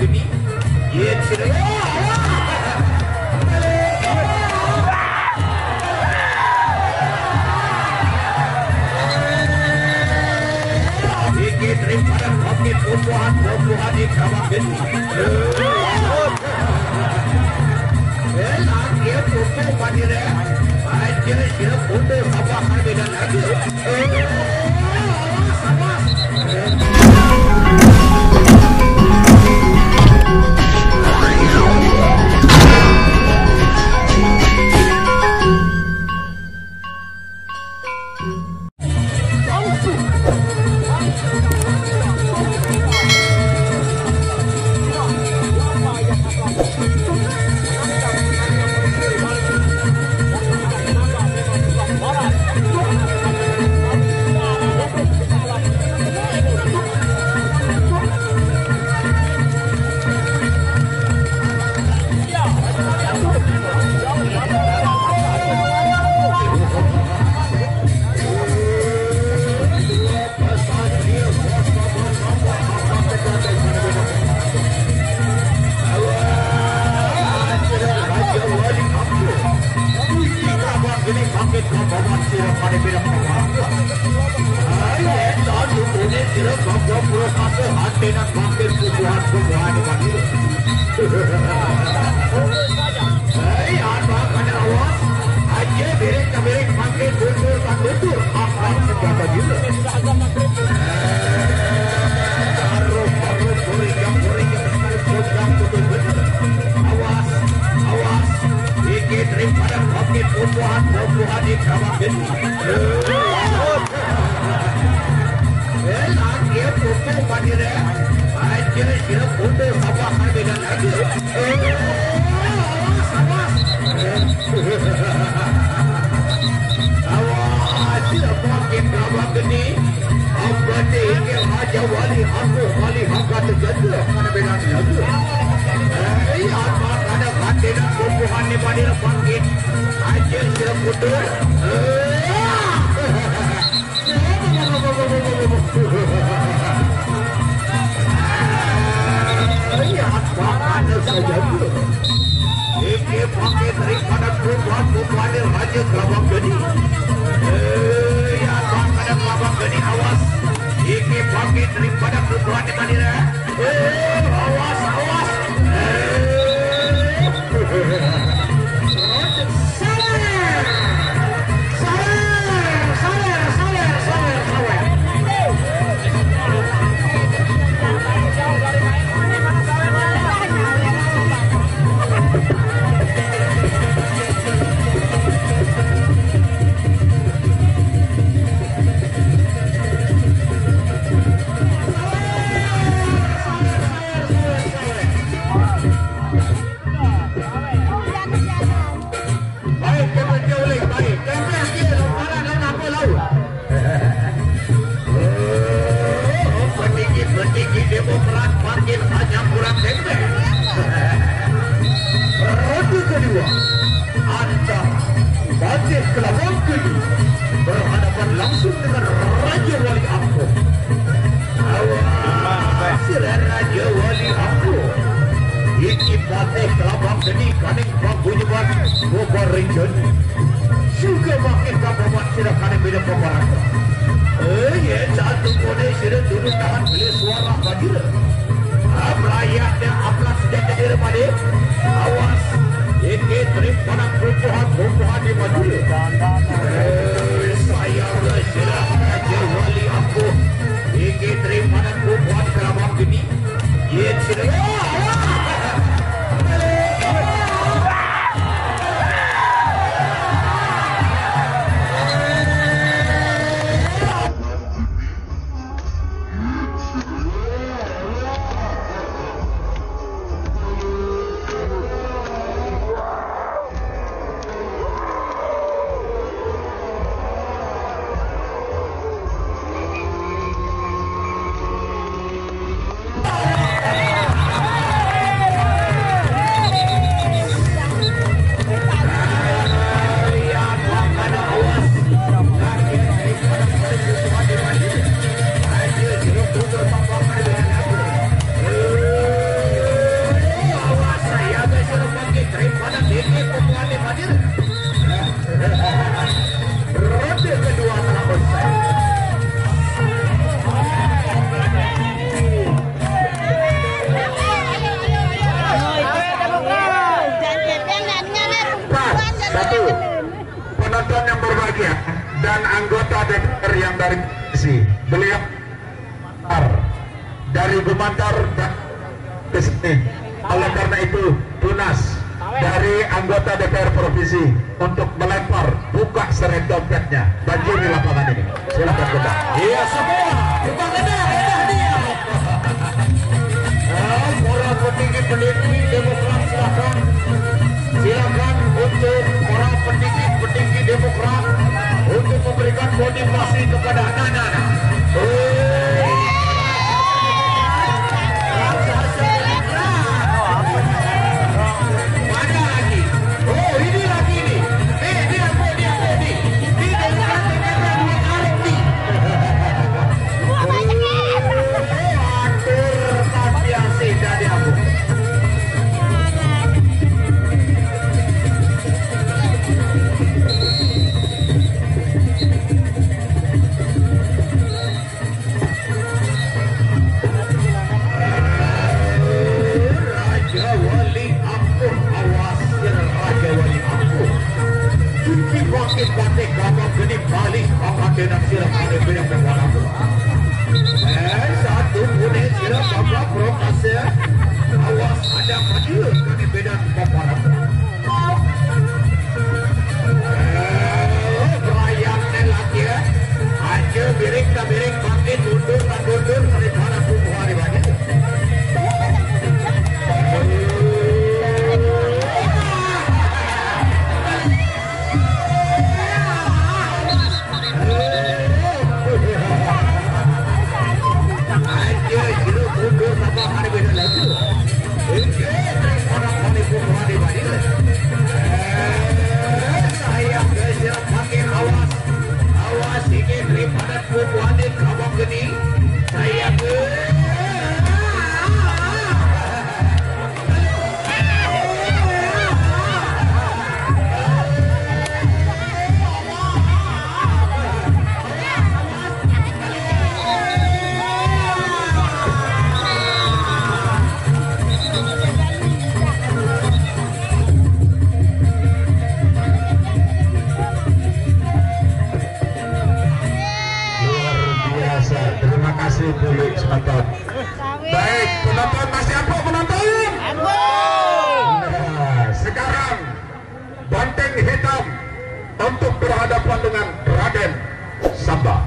gini. Ye sira. Iki daripada kokit pembuahan di kawah gini. Dia foto pada aja sira foto apa beda lagi. dan anggota DPR yang dari sini. Beliau dari Gumantar dan ke sini. Oleh karena itu tunas dari anggota DPR provinsi untuk melempar buka seret dompetnya. Banjiri lapangan ini. Silakan kita. Iya semua. Buka kendang dia. Para petinggi Demokrat silakan. Silakan untuk para petinggi Demokrat untuk memberikan motivasi kepada anak-anak. Mana lagi? Oh ini lagi nih. Dia di Demokrat dengan arti. Atur tapi asik dari aku. Batik gambar geni balik akan dengan sirap ada beda berwarna satu kuning sirap gambar prokase awas ada maju geni beda berwarna berayamnya lagi ya aja birik makin mundur daripada kumpul hari banyak baik, penonton masih apa penonton? Nah, sekarang banteng hitam untuk berhadapan dengan Raden Samba.